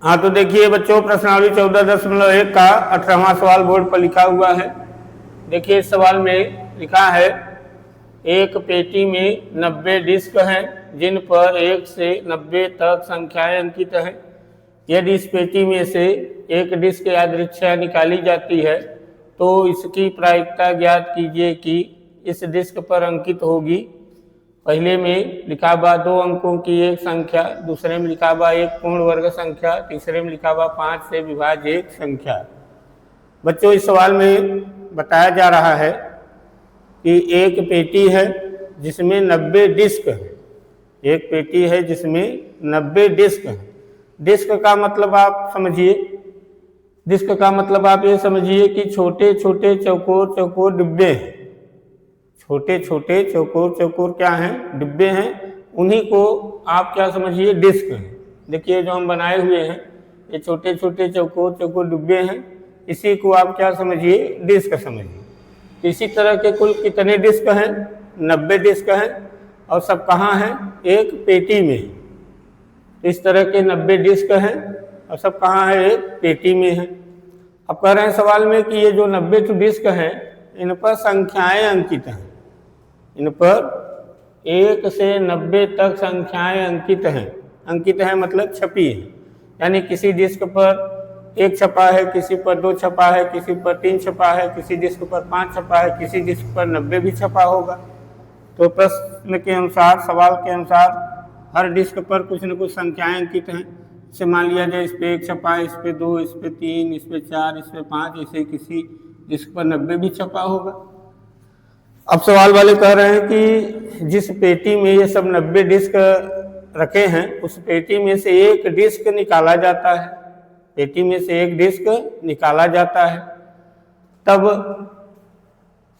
हाँ, तो देखिए बच्चों, प्रश्नावली 14.1 का 18वां सवाल बोर्ड पर लिखा हुआ है। देखिए इस सवाल में लिखा है, एक पेटी में 90 डिस्क हैं जिन पर 1 से 90 तक संख्याएं अंकित हैं। यदि इस पेटी में से एक डिस्क यादृच्छा निकाली जाती है तो इसकी प्रायिकता ज्ञात कीजिए कि इस डिस्क पर अंकित होगी। पहले में लिखा हुआ 2 अंकों की एक संख्या, दूसरे में लिखा हुआ एक पूर्ण वर्ग संख्या, तीसरे में लिखा हुआ 5 से विभाज्य एक संख्या। बच्चों इस सवाल में बताया जा रहा है कि एक पेटी है जिसमें 90 डिस्क है। एक पेटी है जिसमें 90 डिस्क है। डिस्क का मतलब आप समझिए, डिस्क का मतलब आप ये समझिए कि छोटे छोटे चौकोर चौकोर डिब्बे हैं। छोटे छोटे चौकोर चौकोर क्या हैं? डिब्बे हैं। उन्हीं को आप क्या समझिए? डिस्क हैं। देखिए जो हम बनाए हुए हैं ये छोटे छोटे चौकोर चौकोर डिब्बे हैं, इसी को आप क्या समझिए? डिस्क समझिए। इसी तरह के कुल कितने डिस्क हैं? 90 डिस्क हैं, और सब कहाँ हैं? एक पेटी में। इस तरह के 90 डिस्क हैं और सब कहाँ है? एक पेटी में है। अब कह रहे हैं सवाल में कि ये जो 90 डिस्क हैं इन पर संख्याएं अंकित हैं। इन पर 1 से 90 तक संख्याएं अंकित हैं। अंकित है मतलब छपी है, यानी किसी डिस्क पर 1 छपा है, किसी पर 2 छपा है, किसी पर 3 छपा है, किसी डिस्क पर 5 छपा है, किसी डिस्क पर 90 भी छपा होगा। तो प्रश्न के अनुसार, सवाल के अनुसार हर डिस्क पर कुछ न कुछ संख्याएं अंकित हैं। जैसे मान लिया जाए इस पे 1 छपा है, इस पे 2, इस पे 3, इस पे 4, इस पे 5, ऐसे किसी डिस्क पर 90 भी छपा होगा। अब सवाल वाले कह रहे हैं कि जिस पेटी में ये सब 90 डिस्क रखे हैं उस पेटी में से एक डिस्क निकाला जाता है। पेटी में से एक डिस्क निकाला जाता है। तब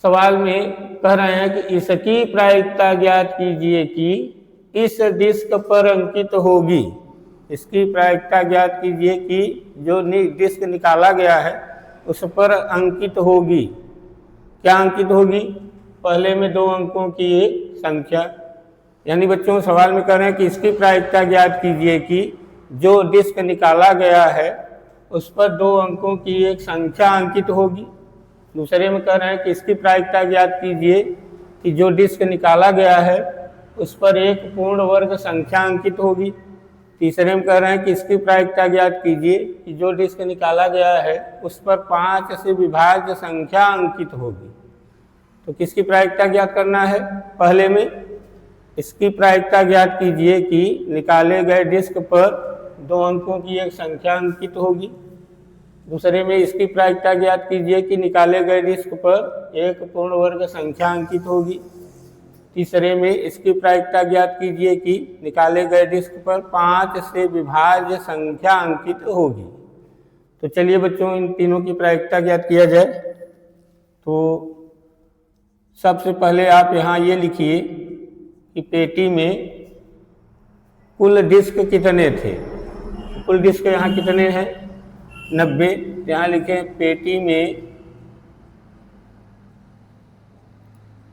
सवाल में कह रहे हैं कि इसकी प्रायिकता ज्ञात कीजिए कि इस डिस्क पर अंकित होगी। इसकी प्रायिकता ज्ञात कीजिए कि जो डिस्क निकाला गया है उस पर अंकित होगी। क्या अंकित होगी? पहले में 2 अंकों की एक संख्या। यानी बच्चों सवाल में कह रहे हैं कि इसकी प्रायिकता ज्ञात कीजिए कि जो डिस्क निकाला गया है उस पर 2 अंकों की एक संख्या अंकित होगी। दूसरे में कह रहे हैं कि इसकी प्रायिकता ज्ञात कीजिए कि जो डिस्क निकाला गया है उस पर एक पूर्ण वर्ग संख्या अंकित होगी। तीसरे में कह रहे हैं कि इसकी प्रायिकता ज्ञात कीजिए कि जो डिस्क निकाला गया है उस पर 5 से विभाज्य संख्या अंकित होगी। तो किसकी प्रायिकता ज्ञात करना है? पहले में इसकी प्रायिकता ज्ञात कीजिए कि निकाले गए डिस्क पर 2 अंकों की एक संख्या अंकित होगी। दूसरे में इसकी प्रायिकता ज्ञात कीजिए कि निकाले गए डिस्क पर एक पूर्ण वर्ग संख्या अंकित होगी। तीसरे में इसकी प्रायिकता ज्ञात कीजिए कि निकाले गए डिस्क पर 5 से विभाज्य संख्या अंकित होगी। तो चलिए बच्चों इन तीनों की प्रायिकता ज्ञात किया जाए। तो सबसे पहले आप यहाँ ये लिखिए कि पेटी में कुल डिस्क कितने थे। कुल डिस्क यहाँ कितने हैं? 90। यहाँ लिखें पेटी में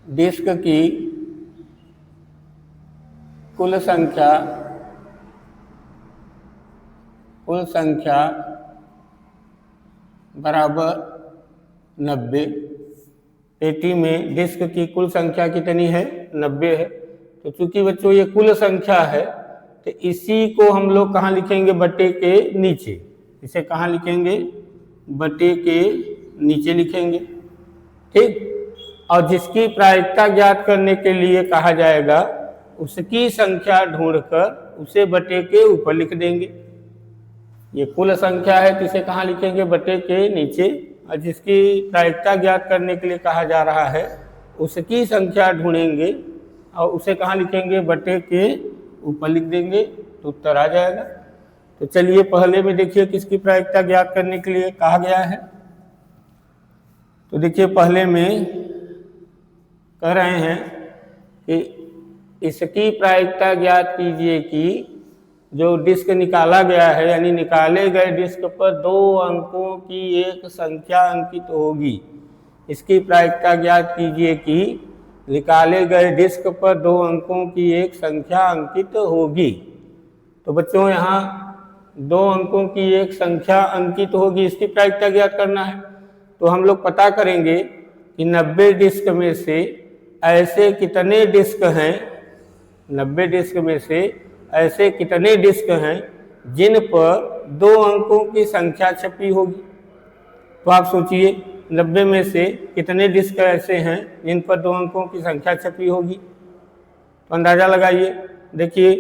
डिस्क की कुल संख्या बराबर 90। पेटी में डिस्क की कुल संख्या कितनी है? 90 है। तो चूंकि बच्चों ये कुल संख्या है तो इसी को हम लोग कहाँ लिखेंगे? बटे के नीचे। इसे कहाँ लिखेंगे? बटे के नीचे लिखेंगे। ठीक। और जिसकी प्रायिकता ज्ञात करने के लिए कहा जाएगा उसकी संख्या ढूंढकर उसे बटे के ऊपर लिख देंगे। ये कुल संख्या है तो इसे कहाँ लिखेंगे? बटे के नीचे। और जिसकी प्रायिकता ज्ञात करने के लिए कहा जा रहा है उसकी संख्या ढूंढेंगे और उसे कहाँ लिखेंगे? बटे के ऊपर लिख देंगे तो उत्तर आ जाएगा। तो चलिए पहले में देखिए किसकी प्रायिकता ज्ञात करने के लिए कहा गया है। तो देखिए पहले में कह रहे हैं कि इसकी प्रायिकता ज्ञात कीजिए कि जो डिस्क निकाला गया है यानी निकाले गए डिस्क पर 2 अंकों की एक संख्या अंकित होगी। इसकी प्रायिकता ज्ञात कीजिए कि निकाले गए डिस्क पर 2 अंकों की एक संख्या अंकित होगी। तो बच्चों यहाँ 2 अंकों की एक संख्या अंकित होगी, इसकी प्रायिकता ज्ञात करना है। तो हम लोग पता करेंगे कि 90 डिस्क में से ऐसे कितने डिस्क हैं, 90 डिस्क में से ऐसे कितने डिस्क हैं जिन पर 2 अंकों की संख्या छपी होगी। तो आप सोचिए 90 में से कितने डिस्क ऐसे हैं जिन पर 2 अंकों की संख्या छपी होगी, तो अंदाजा लगाइए। देखिए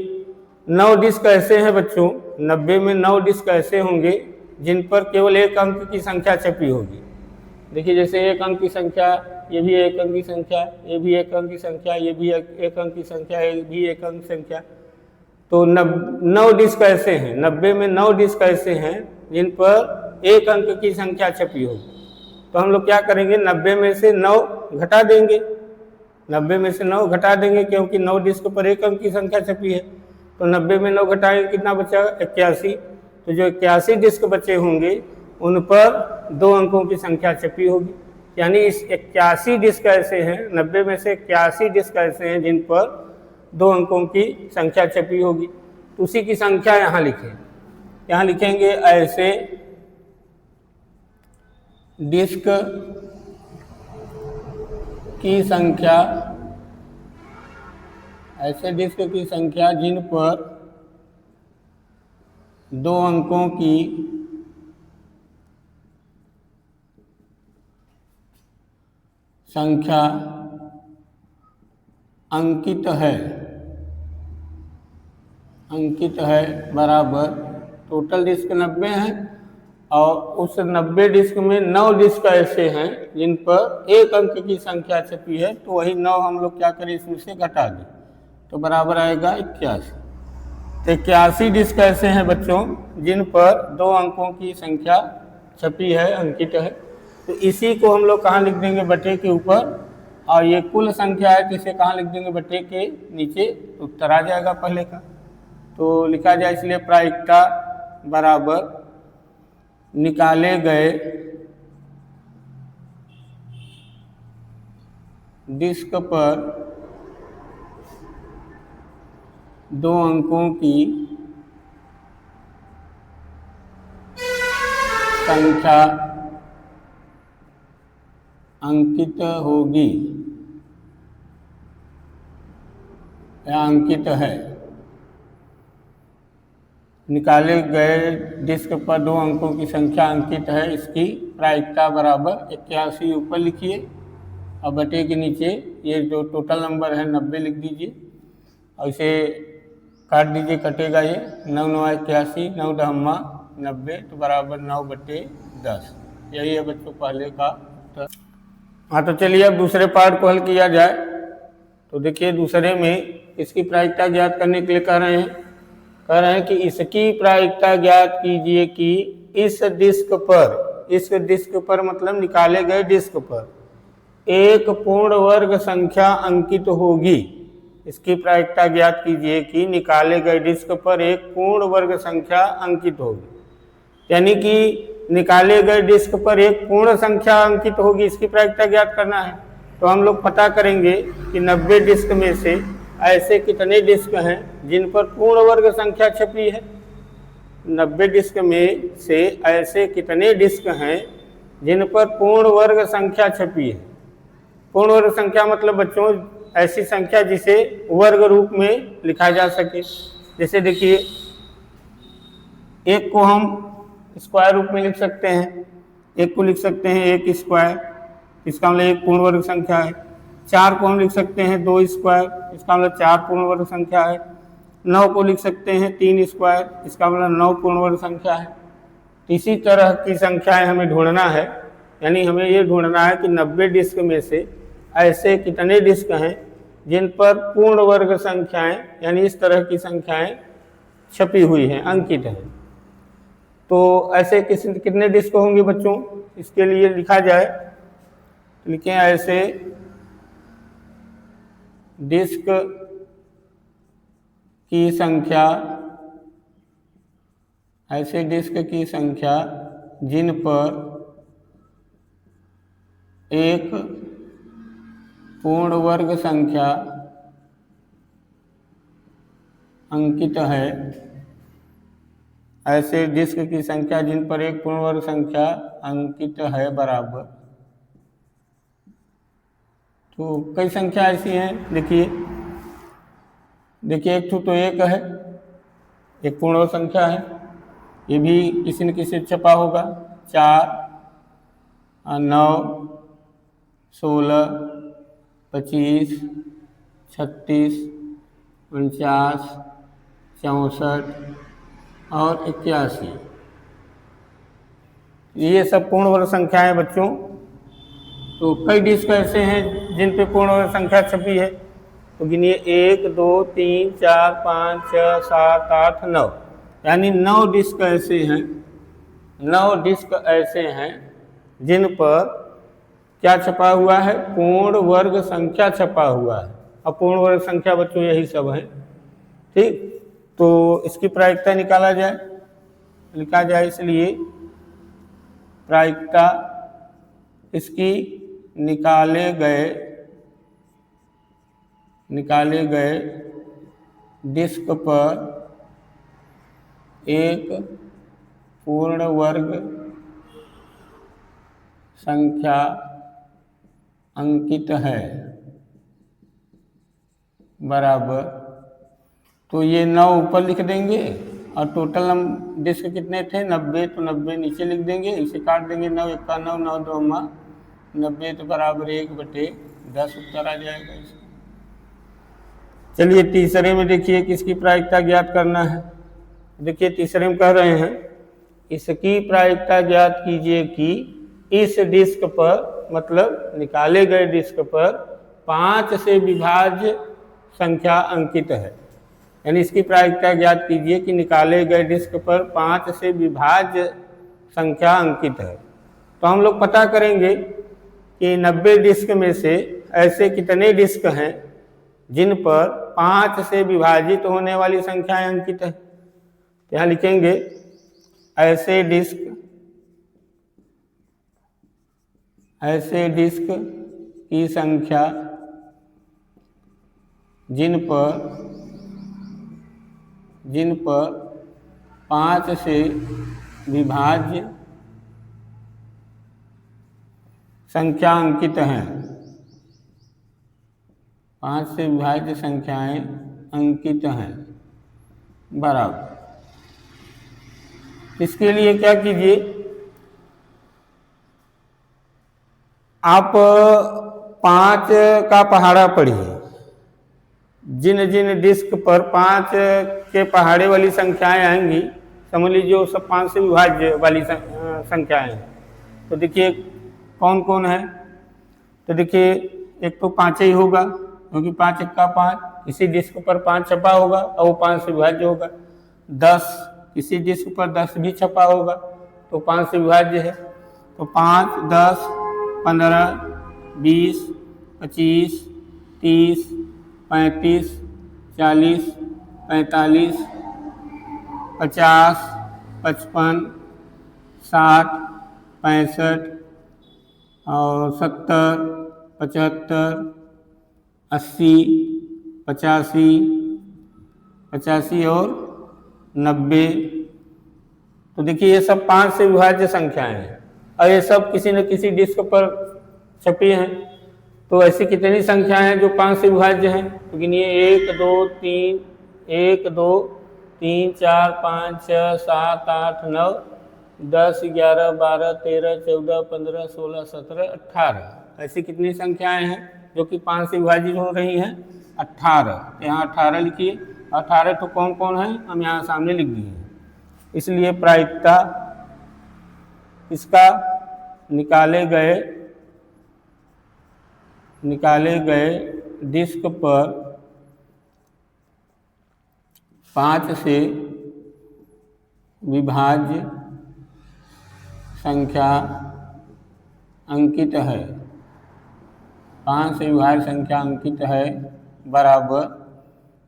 9 डिस्क ऐसे हैं बच्चों, 90 में 9 डिस्क ऐसे होंगे जिन पर केवल 1 अंक की संख्या छपी होगी। देखिए जैसे 1 अंक की संख्या, ये भी 1 अंक की संख्या, ये भी 1 अंक की संख्या, ये भी 1 अंक की संख्या, ये भी 1 अंक की संख्या। तो 9 डिस्क ऐसे हैं, 90 में 9 डिस्क ऐसे हैं जिन पर 1 अंक की संख्या छपी होगी। तो हम लोग क्या करेंगे, 90 में से 9 घटा देंगे, 90 में से 9 घटा देंगे क्योंकि 9 डिस्क पर 1 अंक की संख्या छपी है। तो 90 में 9 घटाएंगे, कितना बचा, 81। तो जो 81 डिस्क बचे होंगे उन पर 2 अंकों की संख्या छपी होगी। यानी इस 81 डिस्क ऐसे हैं, 90 में से 81 डिस्क ऐसे हैं जिन पर 2 अंकों की संख्या छपी होगी। तो उसी की संख्या यहाँ लिखें, यहाँ लिखेंगे ऐसे डिस्क की संख्या, ऐसे डिस्क की संख्या जिन पर 2 अंकों की संख्या अंकित है बराबर टोटल डिस्क 90 हैं और उस 90 डिस्क में 9 डिस्क ऐसे हैं जिन पर 1 अंक की संख्या छपी है। तो वही 9 हम लोग क्या करें, इसमें से घटा दें, तो बराबर आएगा 81। तो 81 डिस्क ऐसे हैं बच्चों जिन पर 2 अंकों की संख्या छपी है, अंकित है। तो इसी को हम लोग कहाँ लिख देंगे, बटे के ऊपर, और ये कुल संख्या है तो इसे कहाँ लिख देंगे, बटे के नीचे। तो उत्तर आ जाएगा पहले का। तो लिखा जाए इसलिए प्रायिकता बराबर निकाले गए डिस्क पर 2 अंकों की संख्या अंकित होगी या अंकित है। निकाले गए डिस्क पर 2 अंकों की संख्या अंकित है, इसकी प्रायिकता बराबर 81 ऊपर लिखिए और बटे के नीचे ये जो टोटल नंबर है 90 लिख दीजिए और इसे काट दीजिए, कटेगा ये 9 9 81, 9 दहम्मा 90, तो बराबर 9/10। यही है बच्चों पहले का उत्तर। हाँ तो चलिए अब दूसरे पार्ट को हल किया जाए। तो देखिए दूसरे में इसकी प्रायिकता ज्ञात करने के लिए कह रहे हैं कि इसकी प्रायिकता ज्ञात कीजिए कि इस डिस्क पर मतलब निकाले गए डिस्क पर एक पूर्ण वर्ग संख्या अंकित होगी। इसकी प्रायिकता ज्ञात कीजिए कि निकाले गए डिस्क पर एक पूर्ण वर्ग संख्या अंकित होगी, यानी कि निकाले गए डिस्क पर एक पूर्ण संख्या अंकित होगी, इसकी प्रायिकता ज्ञात करना है। तो हम लोग पता करेंगे कि 90 डिस्क में से ऐसे कितने डिस्क हैं जिन पर पूर्ण वर्ग संख्या छपी है। 90 डिस्क में से ऐसे कितने डिस्क हैं जिन पर पूर्ण वर्ग संख्या छपी है। पूर्ण वर्ग संख्या मतलब बच्चों ऐसी संख्या जिसे वर्ग रूप में लिखा जा सके। जैसे देखिए एक को हम स्क्वायर रूप में लिख सकते हैं, एक को लिख सकते हैं 1 स्क्वायर, इसका मतलब 1 पूर्ण वर्ग संख्या है। 4 को हम लिख सकते हैं 2 स्क्वायर, इसका मतलब 4 पूर्ण वर्ग संख्या है। 9 को लिख सकते हैं 3 स्क्वायर, इसका मतलब 9 पूर्ण वर्ग संख्या है। इसी तरह की संख्याएं हमें ढूंढना है, यानी हमें ये ढूंढना है कि 90 डिस्क में से ऐसे कितने डिस्क हैं जिन पर पूर्ण वर्ग संख्याएं यानी इस तरह की संख्याएं छपी हुई हैं, अंकित हैं। तो ऐसे कितने डिस्क होंगे बच्चों, इसके लिए लिखा जाए, लिखें ऐसे डिस्क की संख्या, ऐसे डिस्क की संख्या जिन पर एक पूर्ण वर्ग संख्या अंकित है, ऐसे डिस्क की संख्या जिन पर एक पूर्ण वर्ग संख्या अंकित है बराबर। तो कई संख्या ऐसी हैं, देखिए एक तो एक है, एक पूर्ण वर्ग संख्या है, ये भी किसी न किसी छपा होगा। 4, 9, 16, 25, 36, 49, 64 और 81, ये सब पूर्ण वर्ग संख्याएं बच्चों। तो कई डिस्क ऐसे हैं जिन पे पूर्ण वर्ग संख्या छपी है, तो गिनिए 1, 2, 3, 4, 5, 6, 7, 8, 9, यानी 9 डिस्क ऐसे हैं, 9 डिस्क ऐसे हैं जिन पर क्या छपा हुआ है, पूर्ण वर्ग संख्या छपा हुआ है। अब पूर्ण वर्ग संख्या बच्चों यही सब है, ठीक। तो इसकी प्रायिकता निकाला जाए, लिखा जाए, इसलिए प्रायिकता इसकी निकाले गए डिस्क पर एक पूर्ण वर्ग संख्या अंकित है बराबर। तो ये 9 ऊपर लिख देंगे और टोटल डिस्क कितने थे, 90, तो 90 नीचे लिख देंगे, इसे काट देंगे, 9 1 9, 9 2 90, तो बराबर 1/10 उत्तर आ जाएगा इसका। चलिए तीसरे में देखिए किसकी प्रायिकता ज्ञात करना है। देखिए तीसरे में कह रहे हैं इसकी प्रायिकता ज्ञात कीजिए कि इस डिस्क पर, मतलब निकाले गए डिस्क पर 5 से विभाज्य संख्या अंकित है। यानी इसकी प्रायिकता ज्ञात कीजिए कि निकाले गए डिस्क पर 5 से विभाज्य संख्या अंकित है। तो हम लोग पता करेंगे कि 90 डिस्क में से ऐसे कितने डिस्क हैं जिन पर 5 से विभाजित होने वाली संख्याएं अंकित है। तो यहाँ लिखेंगे ऐसे डिस्क की संख्या जिन पर 5 से विभाज्य संख्या अंकित हैं, 5 से विभाज्य संख्याएं अंकित हैं बराबर। इसके लिए क्या कीजिए, आप 5 का पहाड़ा पढ़िए। जिन जिन डिस्क पर 5 के पहाड़े वाली संख्याएं आएंगी, समझ लीजिए वो सब 5 से विभाज्य वाली संख्याएं हैं। तो देखिए कौन कौन है, तो देखिए एक तो 5 ही होगा, क्योंकि 5 1 5, इसी डिस्क पर 5 छपा होगा और वो 5 से विभाज्य होगा। 10, इसी डिस्क पर 10 भी छपा होगा तो 5 से विभाज्य है। तो 5, 10, 15, 20, 25, 30, 35, 40, 45, 50, 55, 60, 65 और 70, 75, 80, 85 और 90। तो देखिए ये सब 5 से विभाज्य संख्याएं हैं और ये सब किसी न किसी डिस्क पर छपी हैं। तो ऐसी कितनी संख्याएं हैं जो 5 से विभाज्य हैं, तो गिनिए 1 2 3 1 2 3 4 5 6 7 8 9 10 11 12 13 14 15 16 17 18। ऐसी कितनी संख्याएं हैं जो कि 5 से विभाजित हो रही हैं, 18। यहाँ 18 लिखिए, 18 तो कौन कौन है हम यहाँ सामने लिख दिए। इसलिए प्रायिकता इसका निकाले गए डिस्क पर 5 से विभाज्य संख्या अंकित है, 5 से विभाज्य संख्या अंकित है बराबर।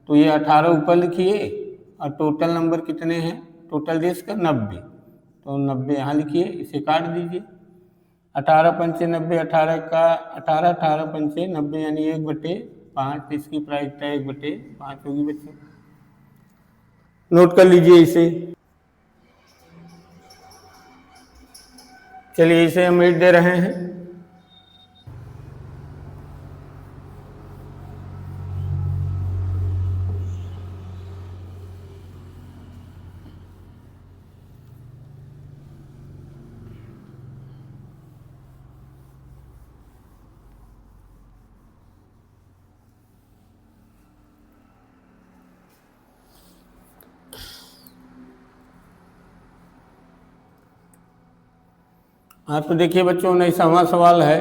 तो ये 18 ऊपर लिखिए और टोटल नंबर कितने हैं, टोटल डिस्क 90, तो 90 यहाँ लिखिए, इसे काट दीजिए। 18 पंचे 90, 18 का 18, 18 पंचे 90 यानी 1/5। इसकी प्रायिकता 1/5 होगी बच्चों, नोट कर लीजिए इसे। चलिए इसे हम 8 दे रहे हैं। हाँ तो देखिए बच्चों, 19वां सवाल है,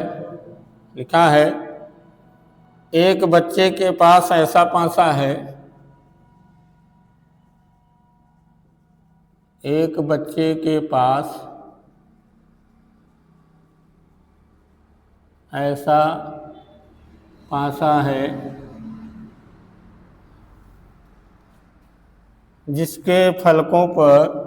लिखा है एक बच्चे के पास ऐसा पासा है, एक बच्चे के पास ऐसा पासा है जिसके फलकों पर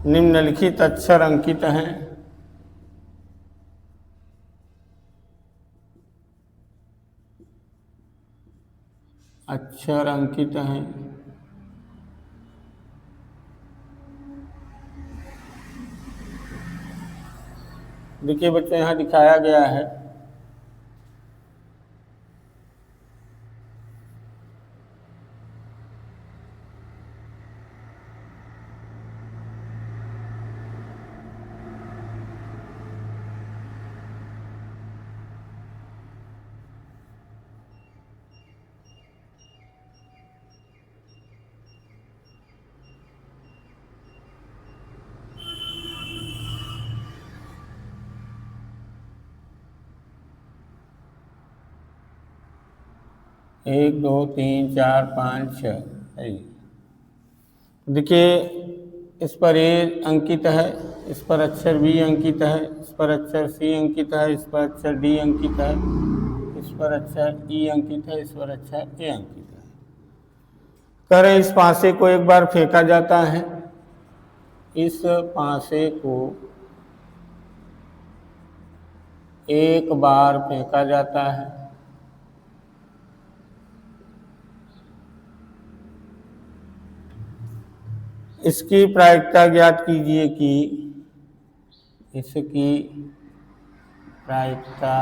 निम्नलिखित अक्षर अंकित हैं। अक्षर अंकित हैं। देखिए बच्चों, यहाँ दिखाया गया है एक, दो, तीन, चार, पाँच, छः। देखिए इस पर ए अंकित है, इस पर अक्षर बी अंकित है, इस पर अक्षर सी अंकित है, इस पर अक्षर डी अंकित है, इस पर अक्षर ई अंकित है, इस पर अक्षर ए अंकित है। कह रहे इस पासे को एक बार फेंका जाता है, इस पासे को एक बार फेंका जाता है। इसकी प्रायिकता ज्ञात कीजिए कि इसकी प्रायिकता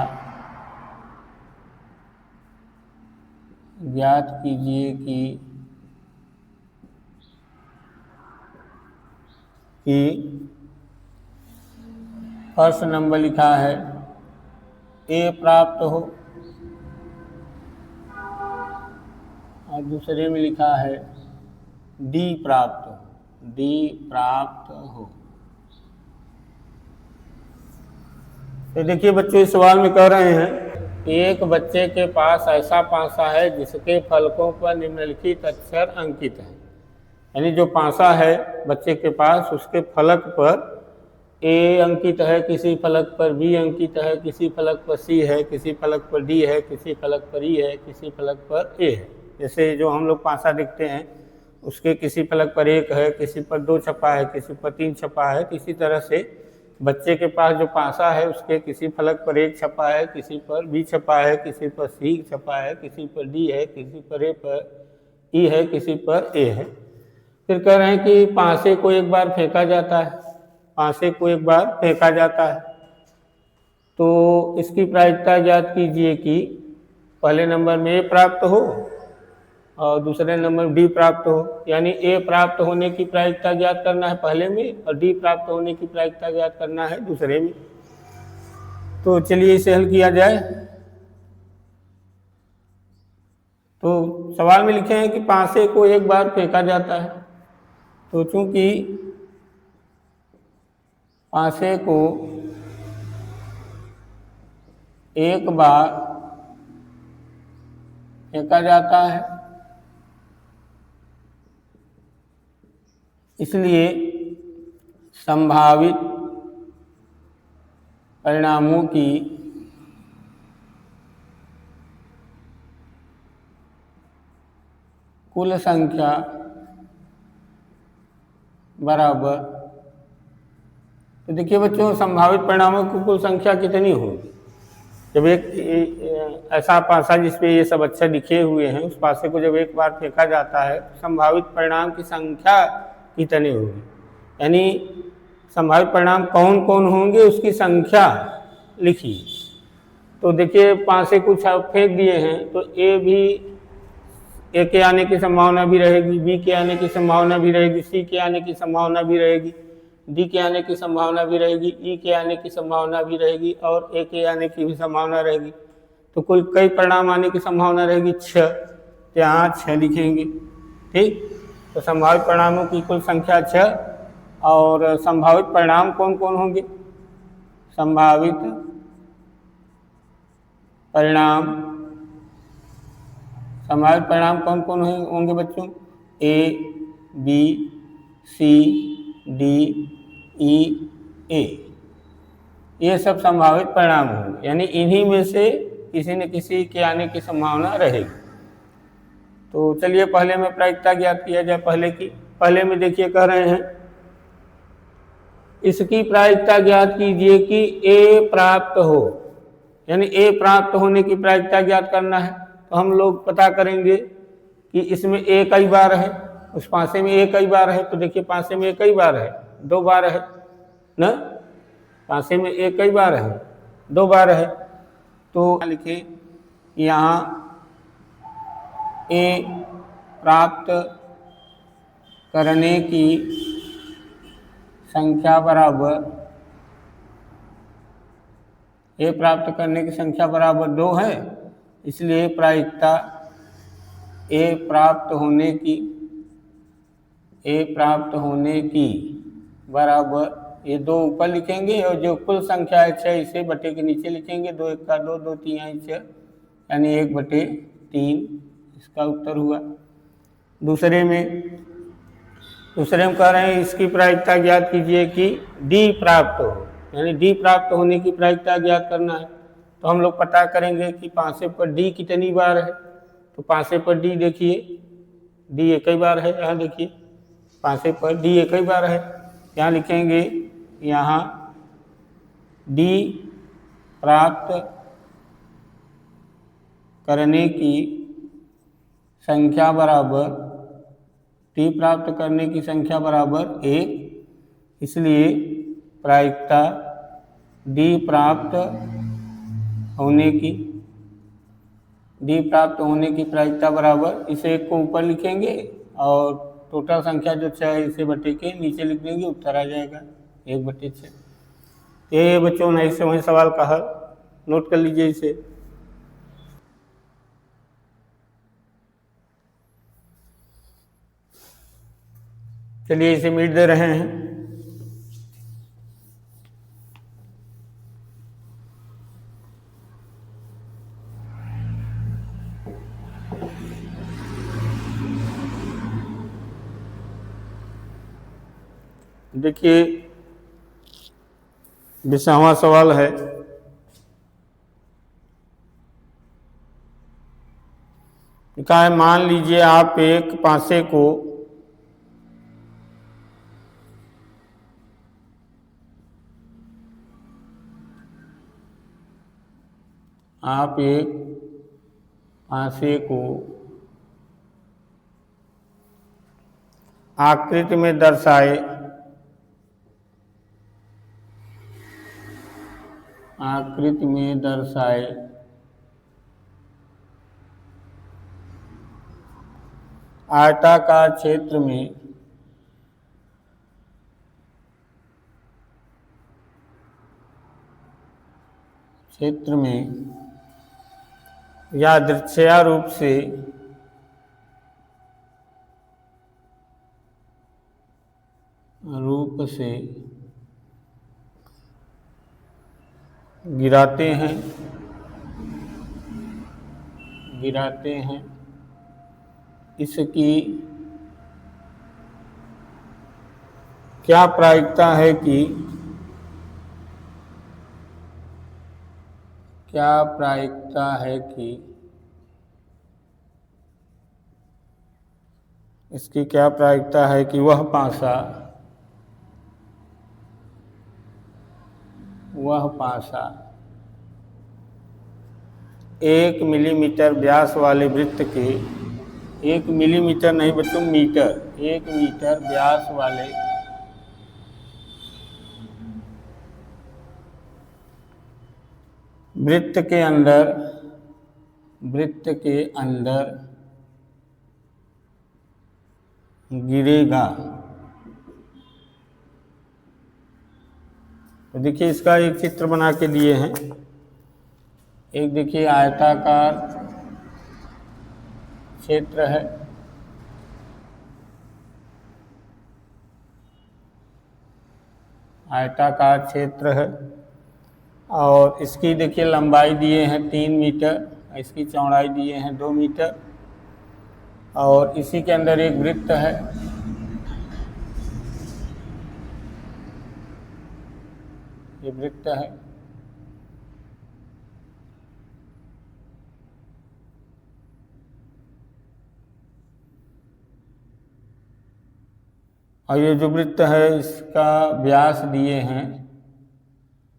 ज्ञात कीजिए कि फर्स्ट नंबर लिखा है ए प्राप्त हो और दूसरे में लिखा है डी प्राप्त हो, डी प्राप्त हो। तो देखिए बच्चों, इस सवाल में कह रहे हैं एक बच्चे के पास ऐसा पासा है जिसके फलकों पर निम्नलिखित अक्षर अंकित हैं। यानी जो पासा है बच्चे के पास, उसके फलक पर ए अंकित है, किसी फलक पर बी अंकित है, किसी फलक पर सी है, किसी फलक पर डी है, किसी फलक पर ई है, किसी फलक पर ए है। जैसे जो हम लोग पासा देखते हैं उसके किसी फलक पर 1 है, किसी पर 2 छपा है, किसी पर 3 छपा है। इसी तरह से बच्चे के पास जो पासा है उसके किसी फलक पर 1 छपा है, किसी पर बी छपा है, किसी पर सी छपा है, किसी पर डी है, किसी पर ए पर ई है, किसी पर ए है। फिर कह रहे हैं कि पासे को एक बार फेंका जाता है, पासे को एक बार फेंका जाता है। तो इसकी प्रायिकता ज्ञात कीजिए कि पहले नंबर में ए प्राप्त हो और दूसरे नंबर डी प्राप्त हो। यानी ए प्राप्त होने की प्रायिकता ज्ञात करना है पहले में और डी प्राप्त होने की प्रायिकता ज्ञात करना है दूसरे में। तो चलिए इसे हल किया जाए। तो सवाल में लिखे हैं कि पासे को एक बार फेंका जाता है, तो चूंकि पासे को एक बार फेंका जाता है, इसलिए संभावित परिणामों की कुल संख्या बराबर, तो देखिए बच्चों संभावित परिणामों की कुल संख्या कितनी होगी? जब एक ऐसा पासा जिसपे ये सब अक्षर लिखे हुए हैं, उस पासे को जब एक बार फेंका जाता है तो संभावित परिणाम की संख्या कितनी होगी, यानी संभावित परिणाम कौन कौन होंगे उसकी संख्या लिखिए। तो देखिए पासे कुछ आप फेंक दिए हैं, तो ए के आने की संभावना भी रहेगी, बी के आने की संभावना भी रहेगी, सी के आने की संभावना भी रहेगी, डी के आने की संभावना भी रहेगी, ई के आने की संभावना भी रहेगी और ए के आने की भी संभावना रहेगी। तो कुल कई परिणाम आने की संभावना रहेगी 6, तो यहाँ 6 लिखेंगे। ठीक, तो संभावित परिणामों की कुल संख्या 6 और संभावित परिणाम कौन कौन होंगे, संभावित परिणाम कौन कौन होंगे बच्चों, A B C D E ए, ये सब संभावित परिणाम होंगे, यानी इन्हीं में से किसी न किसी के आने की संभावना रहेगी। तो चलिए पहले में प्रायिकता ज्ञात किया जाए। पहले में देखिए कह रहे हैं इसकी प्रायिकता ज्ञात कीजिए कि ए प्राप्त हो, यानी ए प्राप्त होने की प्रायिकता ज्ञात करना है। तो हम लोग पता करेंगे कि इसमें ए कई बार है, उस पासे में ए कई बार है, तो देखिए पासे में ए कई बार है, 2 बार है ना, पासे में ए कई बार है, 2 बार है। तो लिखे यहाँ ए प्राप्त करने की संख्या बराबर, ए प्राप्त करने की संख्या बराबर 2 है, इसलिए प्रायिकता ए प्राप्त होने की बराबर, ये 2 ऊपर लिखेंगे और जो कुल संख्या है 6 इसे बटे के नीचे लिखेंगे, 2 1 का 2, 2 3 6, यानी 1/3, इसका उत्तर हुआ। दूसरे में कह रहे हैं इसकी प्रायिकता ज्ञात कीजिए कि डी प्राप्त हो, यानी डी प्राप्त होने की प्रायिकता ज्ञात करना है। तो हम लोग पता करेंगे कि पासे पर डी कितनी बार है। तो पासे पर डी देखिए, डी एक ही बार है, यहाँ देखिए पासे पर डी एक ही बार है, यहाँ लिखेंगे यहाँ डी प्राप्त करने की संख्या बराबर, डी प्राप्त करने की संख्या बराबर 1, इसलिए प्रायिकता डी प्राप्त होने की प्रायिकता बराबर, इसे 1 को ऊपर लिखेंगे और टोटल संख्या जो 6 है इसे बटे के नीचे लिख देंगे, उत्तर आ जाएगा 1/6। ये बच्चों ने इससे वही सवाल का हल नोट कर लीजिए इसे। चलिए इसे मिट दे रहे हैं। देखिए 20वां सवाल है, कहा है मान लीजिए आप एक पासे को आकृति में दर्शाए, आयताकार क्षेत्र में यादृच्छिक रूप से गिराते हैं, इसकी क्या प्रायिकता है कि इसकी क्या प्रायिकता है कि वह पासा 1 मिलीमीटर व्यास वाले वृत्त के, 1 मिलीमीटर नहीं बच्चों, मीटर, 1 मीटर व्यास वाले वृत्त के अंदर गिरेगा। तो देखिए इसका एक चित्र बना के दिए हैं। एक देखिए आयताकार क्षेत्र है, आयताकार क्षेत्र है, और इसकी देखिए लंबाई दिए हैं 3 मीटर, इसकी चौड़ाई दिए हैं 2 मीटर, और इसी के अंदर एक वृत्त है, ये वृत्त है। और ये जो वृत्त है इसका व्यास दिए हैं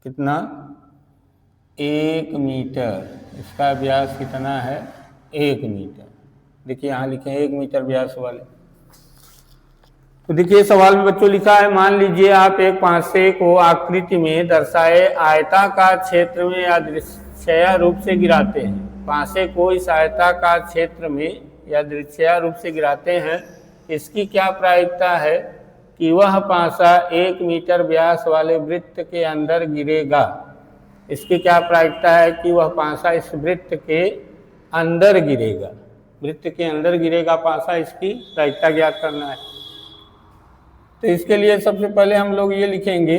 कितना, 1 मीटर, इसका व्यास कितना है, 1 मीटर। देखिए यहाँ लिखे हैं 1 मीटर व्यास वाले। तो देखिए सवाल में बच्चों लिखा है, मान लीजिए आप एक पांसे को आकृति में दर्शाए आयताकार क्षेत्र में यादृच्छिक रूप से गिराते हैं। पांसे को इस आयताकार क्षेत्र में यादृच्छिक रूप से गिराते हैं, इसकी क्या प्रायिकता है कि वह पांसा 1 मीटर व्यास वाले वृत्त के अंदर गिरेगा। इसकी क्या प्रायिकता है कि वह पांसा इस वृत्त के अंदर गिरेगा, वृत्त के अंदर गिरेगा पांसा, इसकी प्रायिकता ज्ञात करना है। तो इसके लिए सबसे पहले हम लोग ये लिखेंगे,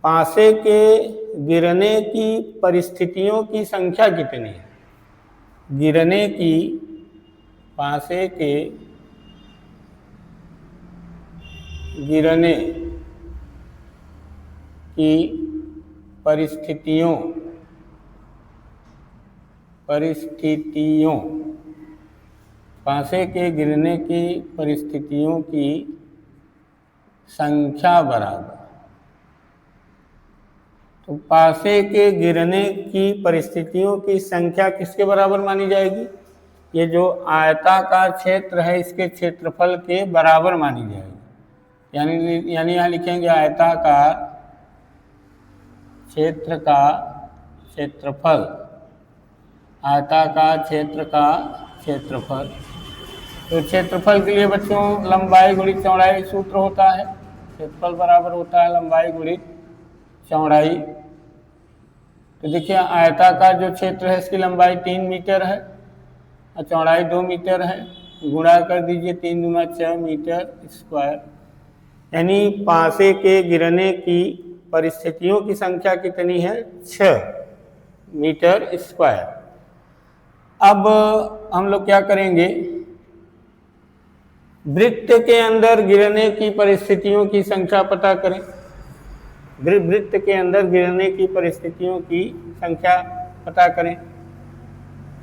पांसे के गिरने की परिस्थितियों की संख्या कितनी है। गिरने की, पांसे के गिरने की परिस्थितियों पांसे के गिरने की परिस्थितियों की संख्या बराबर। तो पांसे के गिरने की परिस्थितियों की संख्या किसके बराबर मानी जाएगी, ये जो आयताकार क्षेत्र है इसके क्षेत्रफल के बराबर मानी जाएगी। यानी यहाँ लिखेंगे आयताकार क्षेत्र का क्षेत्रफल, आयताकार क्षेत्र का क्षेत्रफल। तो क्षेत्रफल के लिए बच्चों लंबाई गुणित चौड़ाई सूत्र होता है, क्षेत्रफल बराबर होता है लंबाई गुणित चौड़ाई। तो देखिए आयताकार जो क्षेत्र है इसकी लंबाई 3 मीटर है और चौड़ाई 2 मीटर है, गुणा कर दीजिए 3 दूना 6 मीटर स्क्वायर। यानी पांसे के गिरने की परिस्थितियों की संख्या कितनी है, 6 मीटर स्क्वायर। अब हम लोग क्या करेंगे, वृत्त के अंदर गिरने की परिस्थितियों की संख्या पता करें। वृत्त के अंदर गिरने की परिस्थितियों की संख्या पता करें।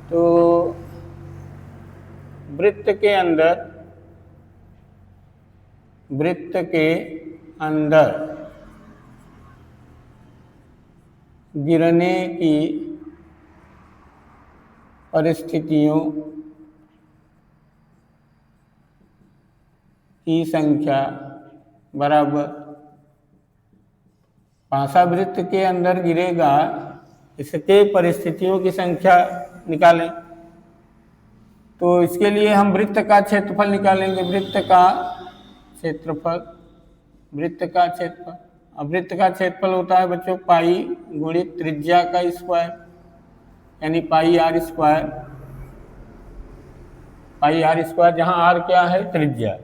तो वृत्त के अंदर गिरने की परिस्थितियों की संख्या बराबर, पांसा वृत्त के अंदर गिरेगा, इसके परिस्थितियों की संख्या निकालें। तो इसके लिए हम वृत्त का क्षेत्रफल निकालेंगे, वृत्त का क्षेत्रफल। अब वृत्त का क्षेत्रफल होता है बच्चों पाई गुणित त्रिज्या का स्क्वायर, यानी pi R square. Pi R square, जहाँ आर क्या है, त्रिज्या।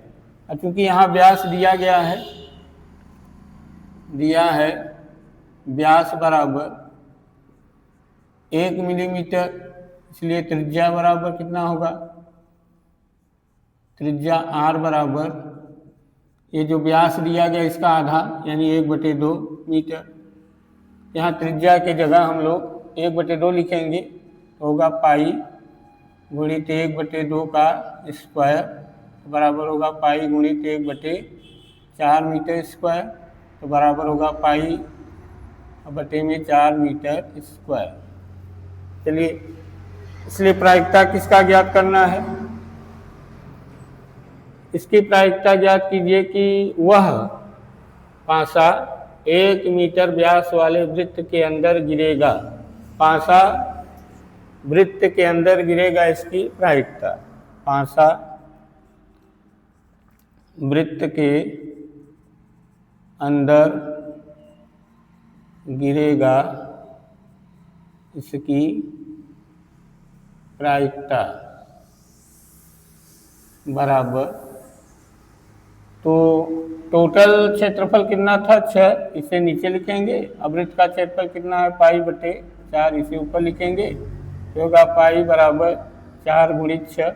और चूंकि यहाँ व्यास दिया गया है, व्यास बराबर 1 मिलीमीटर, इसलिए त्रिज्या बराबर कितना होगा, त्रिज्या आर बराबर ये जो व्यास दिया गया इसका आधा यानी 1/2 मीटर। यहाँ त्रिज्या के जगह हम लोग 1/2 लिखेंगे, तो होगा पाई गुणित 1/2 का स्क्वायर बराबर होगा पाई गुणित 1/4 मीटर स्क्वायर, तो बराबर होगा पाई बटे में 4 मीटर स्क्वायर। चलिए, इसलिए प्रायिकता किसका ज्ञात करना है? इसकी प्रायिकता ज्ञात कीजिए कि वह पासा 1 मीटर व्यास वाले वृत्त के अंदर गिरेगा। पासा वृत्त के अंदर गिरेगा, इसकी प्रायिकता। पासा वृत्त के अंदर गिरेगा, इसकी प्रायिकता बराबर, तो टोटल क्षेत्रफल कितना था? 6, इसे नीचे लिखेंगे। अब वृत्त का क्षेत्रफल कितना है? पाई बटे 4, इसे ऊपर लिखेंगे। तो होगा पाई बराबर 4 गुणित 6,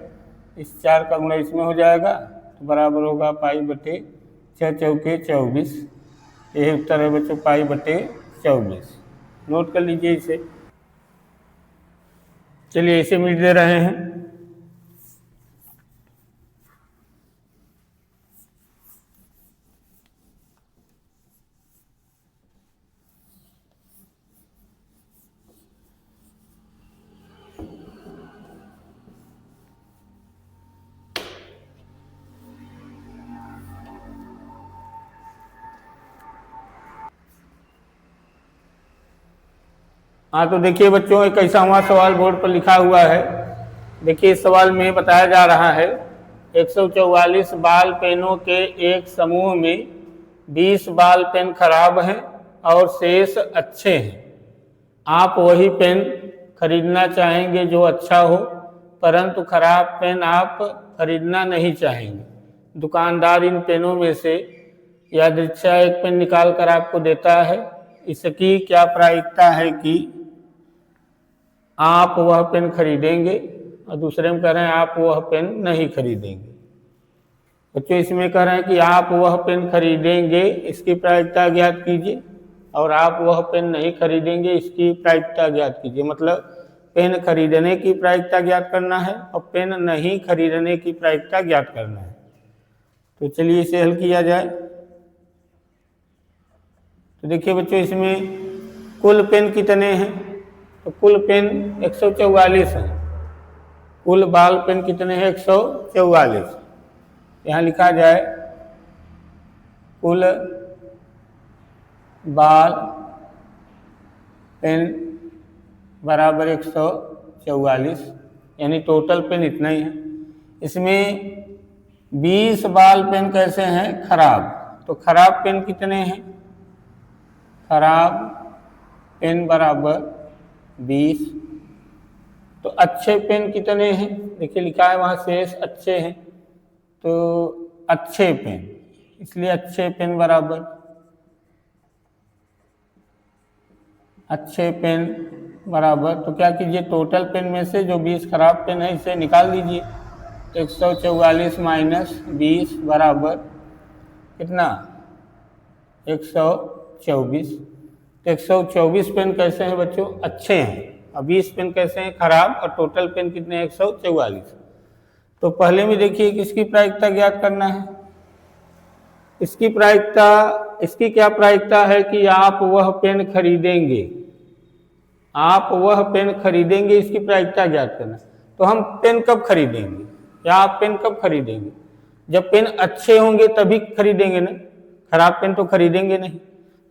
इस 4 का गुणा इसमें हो जाएगा, तो बराबर होगा पाई बटे 6 चौके 24। यही उत्तर है बच्चों, पाई बटे 24। नोट कर लीजिए इसे। चलिए, इसे मिट दे रहे हैं। हाँ, तो देखिए बच्चों, 21वां सवाल बोर्ड पर लिखा हुआ है। देखिए, इस सवाल में बताया जा रहा है 144 बाल पेनों के एक समूह में 20 बाल पेन खराब हैं और शेष अच्छे हैं। आप वही पेन खरीदना चाहेंगे जो अच्छा हो, परंतु खराब पेन आप खरीदना नहीं चाहेंगे। दुकानदार इन पेनों में से यादृच्छा एक पेन निकाल कर आपको देता है। इसकी क्या प्रायिकता है कि आप वह पेन खरीदेंगे, और दूसरे में कह रहे हैं आप वह पेन नहीं खरीदेंगे। बच्चों, इसमें कह रहे हैं कि आप वह पेन खरीदेंगे, इसकी प्रायिकता ज्ञात कीजिए, और आप वह पेन नहीं खरीदेंगे, इसकी प्रायिकता ज्ञात कीजिए। मतलब पेन खरीदने की प्रायिकता ज्ञात करना है और पेन नहीं खरीदने की प्रायिकता ज्ञात करना है। तो चलिए, इसे हल किया जाए। तो देखिए बच्चों, इसमें कुल पेन कितने हैं? तो कुल पेन 144 हैं। कुल बाल पेन कितने हैं? 144। यहाँ लिखा जाए कुल बाल पेन बराबर 144, यानी टोटल पेन इतना ही है। इसमें 20 बाल पेन कैसे हैं? खराब। तो खराब पेन कितने हैं? खराब पेन बराबर 20। तो अच्छे पेन कितने हैं? देखिए लिखा है वहाँ शेष अच्छे हैं, तो अच्छे पेन, इसलिए अच्छे पेन बराबर अच्छे पेन बराबर, तो क्या कीजिए, टोटल पेन में से जो 20 खराब पेन है इसे निकाल दीजिए। तो 144 माइनस 20 बराबर कितना? 124। तो 124 पेन कैसे हैं बच्चों? अच्छे हैं। और 20 पेन कैसे हैं? खराब। और टोटल पेन कितने हैं? 144। तो पहले में देखिए कि इसकी प्रायिकता ज्ञात करना है। इसकी प्रायिकता, इसकी क्या प्रायिकता है कि आप वह पेन खरीदेंगे। आप वह पेन खरीदेंगे, इसकी प्रायिकता ज्ञात करना। तो हम पेन कब खरीदेंगे, या आप पेन कब खरीदेंगे? जब पेन अच्छे होंगे तभी खरीदेंगे ना, खराब पेन तो खरीदेंगे नहीं।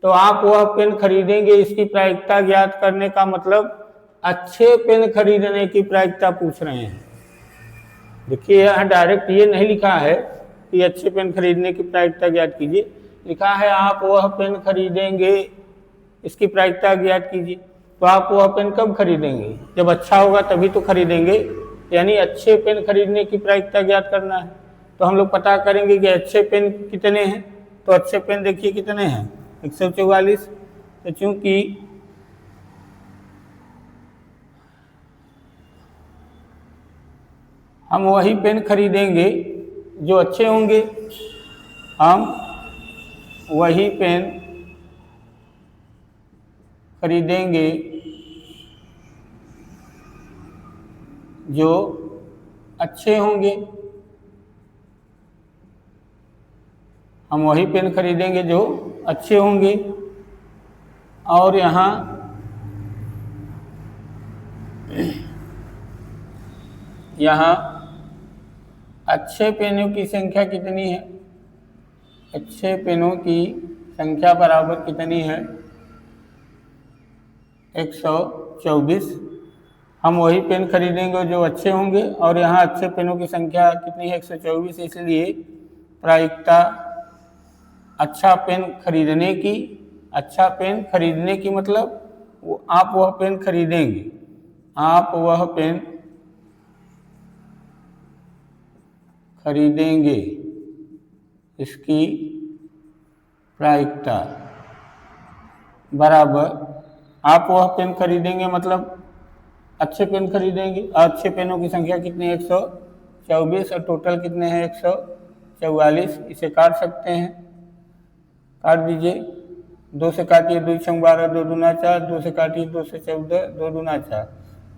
तो आप वह पेन खरीदेंगे, इसकी प्रायिकता ज्ञात करने का मतलब अच्छे पेन खरीदने की प्रायिकता पूछ रहे हैं। देखिए यहाँ डायरेक्ट ये नहीं लिखा है कि अच्छे पेन खरीदने की प्रायिकता ज्ञात कीजिए, लिखा है आप वह पेन खरीदेंगे, इसकी प्रायिकता ज्ञात कीजिए। तो आप वह पेन कब खरीदेंगे? जब अच्छा होगा तभी तो खरीदेंगे, यानी अच्छे पेन खरीदने की प्रायिकता ज्ञात करना है। तो हम लोग पता करेंगे कि अच्छे पेन कितने हैं। तो अच्छे पेन देखिए कितने हैं? 144। तो चूंकि हम वही पेन खरीदेंगे जो अच्छे होंगे, हम वही पेन खरीदेंगे जो अच्छे होंगे। हम वही पेन खरीदेंगे जो अच्छे होंगे। और यहाँ अच्छे पेनों की संख्या कितनी है? अच्छे पेनों की संख्या बराबर कितनी है? 124। हम वही पेन खरीदेंगे जो अच्छे होंगे, और यहाँ अच्छे पेनों की संख्या कितनी है? 124। इसलिए प्रायिकता अच्छा पेन खरीदने की मतलब आप वह पेन खरीदेंगे, आप वह पेन खरीदेंगे, इसकी प्रायिकता बराबर आप वह पेन खरीदेंगे मतलब अच्छे पेन खरीदेंगे। अच्छे पेनों की संख्या कितनी है? 124, और टोटल कितने हैं? 144। इसे काट सकते हैं, काट दीजिए। 2 से काटिए, 2 छंग 12, 2 दूना 4, 2 से काटिए, 2 से 14, 2 दूना 4,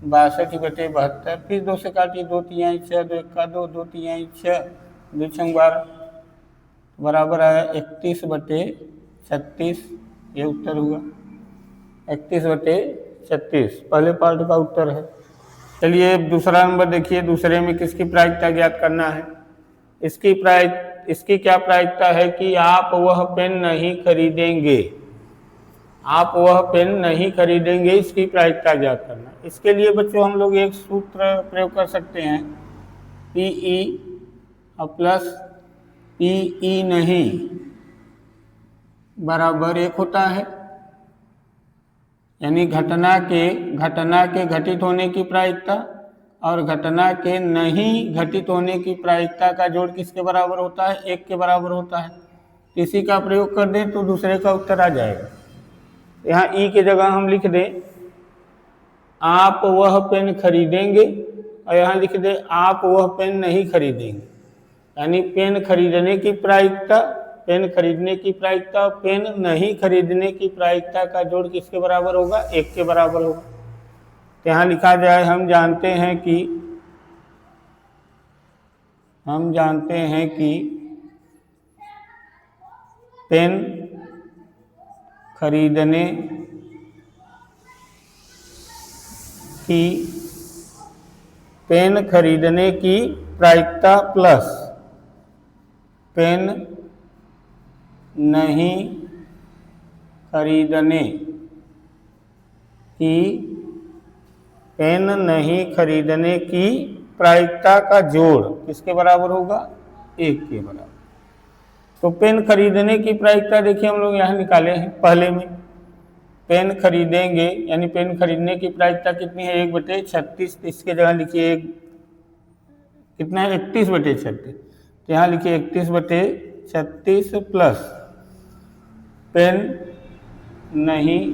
62/72। फिर 2 से काटिए, 2 तिहाई 6, 2 एक्का 2, 2 तिहाई 6, 2 छंग 12, बराबर आया 31/36। ये उत्तर हुआ 31/36, पहले पार्ट का उत्तर है। चलिए दूसरा नंबर देखिए, दूसरे में किसकी प्रायिकता ज्ञात करना है। इसकी क्या प्रायिकता है कि आप वह पेन नहीं खरीदेंगे, आप वह पेन नहीं खरीदेंगे, इसकी प्रायिकता ज्ञात करना। इसके लिए बच्चों हम लोग एक सूत्र प्रयोग कर सकते हैं, PE प्लस PE नहीं बराबर 1 होता है। यानी घटना के घटित होने की प्रायिकता और घटना के नहीं घटित होने की प्रायिकता का जोड़ किसके बराबर होता है? 1 के बराबर होता है। इसी का प्रयोग कर दें तो दूसरे का उत्तर आ जाएगा। यहाँ ई की जगह हम लिख दें आप वह पेन खरीदेंगे, और यहाँ लिख दें आप वह पेन नहीं खरीदेंगे। यानी पेन खरीदने की प्रायिकता, पेन खरीदने की प्रायिकता, पेन नहीं खरीदने की प्रायिकता का जोड़ किसके बराबर होगा? 1 के बराबर होगा। तो यहाँ लिखा जाए हम जानते हैं कि पेन खरीदने की प्रायिकता प्लस पेन नहीं खरीदने की प्रायिकता का जोड़ किसके बराबर होगा? 1 के बराबर। तो पेन खरीदने की प्रायिकता देखिए हम लोग यहाँ निकाले हैं पहले में। पेन खरीदेंगे यानी पेन खरीदने की प्रायिकता कितनी है? 1/36। इसके जगह लिखिए कितना है? 31/36। तो यहाँ लिखिए 31/36 प्लस पेन नहीं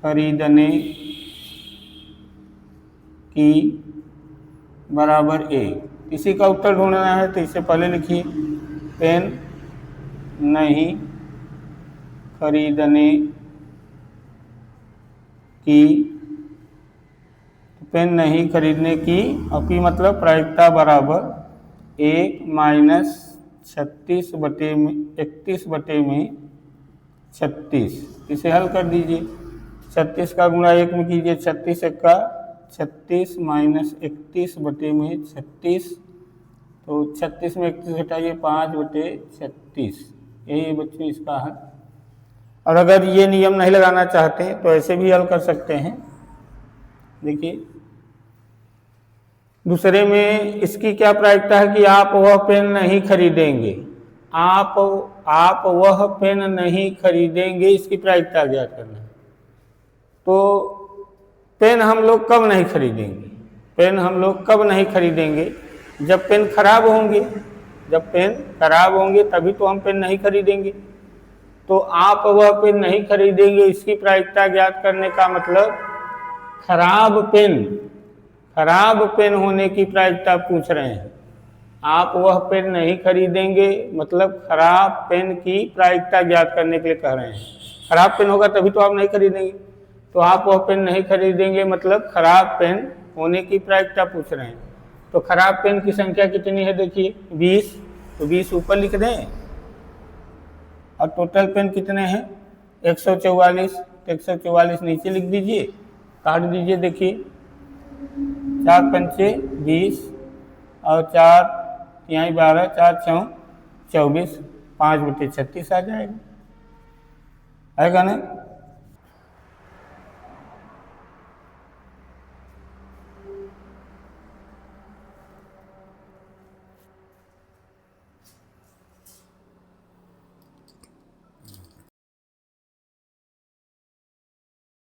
खरीदने की बराबर 1। इसी का उत्तर ढूंढना है तो इससे पहले लिखिए पेन नहीं खरीदने की अपनी मतलब प्रायिकता बराबर 1 माइनस 31/36। इसे हल कर दीजिए। 36 का गुणा 1 में कीजिए, 36 एक्का 36 माइनस 31/36। तो 36 में 31 घटाइए, 5/36। यही बच्चों इसका हल। और अगर ये नियम नहीं लगाना चाहते हैं तो ऐसे भी हल कर सकते हैं। देखिए दूसरे में इसकी क्या प्रायिकता है कि आप वह पेन नहीं खरीदेंगे, आप वह पेन नहीं खरीदेंगे, इसकी प्रायिकता ज्ञात करना है। तो पेन हम लोग कब नहीं खरीदेंगे? पेन हम लोग कब नहीं खरीदेंगे? जब पेन खराब होंगे। जब पेन खराब होंगे तभी तो हम पेन नहीं खरीदेंगे। तो आप वह पेन नहीं खरीदेंगे, इसकी प्रायिकता ज्ञात करने का मतलब खराब पेन होने की प्रायिकता पूछ रहे हैं। आप वह पेन नहीं खरीदेंगे मतलब खराब पेन की प्रायिकता ज्ञात करने के लिए कह रहे हैं। खराब पेन होगा तभी तो आप नहीं खरीदेंगे। तो आप वह पेन नहीं खरीदेंगे मतलब खराब पेन होने की प्रायिकता पूछ रहे हैं। तो खराब पेन की संख्या कितनी है? देखिए 20। तो 20 ऊपर लिख दें और टोटल पेन कितने हैं 144। 144 नीचे लिख दीजिए, काट दीजिए। देखिए 4 पंचे 20 और 4 तिहाई 12, 4 चौं 24, 5/36 आ जाएगा, है ना।